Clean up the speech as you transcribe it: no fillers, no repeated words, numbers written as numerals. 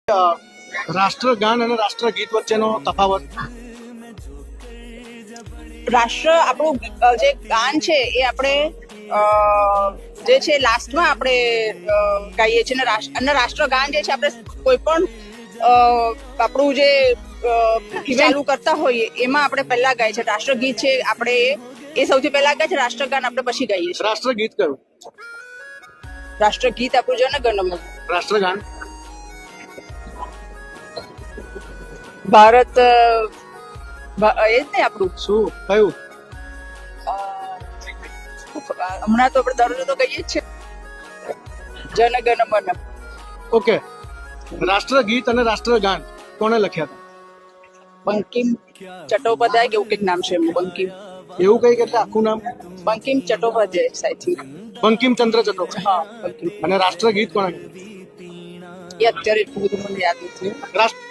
રાષ્ટ્રગાન અને રાષ્ટ્રગીત વચ્ચેનો તફાવત. રાષ્ટ્ર આપણું જે ગાન છે એ આપણે જે છે લાસ્ટમાં આપણે ગાઈએ છીએ અને રાષ્ટ્રગાન જે છે આપણે કોઈ પણ આપણું જે ચાલુ કરતા હોઈએ એમાં આપણે પહેલા ગાઈએ છીએ. રાષ્ટ્રગીત છે આપણે એ સૌથી પહેલા ગાય છે, રાષ્ટ્રગાન આપણે પછી ગાઈએ છીએ. રાષ્ટ્રગીત કયું? રાષ્ટ્રગીત આપણું જન ગણ મન. રાષ્ટ્રગાન ભારત એ જ ને આપણું શું કયું? હમણાં તો આપણે દરરોજ તો કહીએ જ છે જન ગણ મન. ઓકે, રાષ્ટ્રગીત અને રાષ્ટ્રગાન કોણે લખ્યા હતા? બંકિમ ચટ્ટોપાધ્યાય કે એવું કંઈક નામ છે એમનું. બંકિમ એવું કઈ એટલે આખું નામ? Bankim Chattopadhyay I think. બંકિમચંદ્ર ચટ્ટોપાધ્યાય. હા, બંકિમ. અને રાષ્ટ્રગીત કોણે? એ અત્યારે એટલું બધું મને યાદ નથી. રાષ્ટ્ર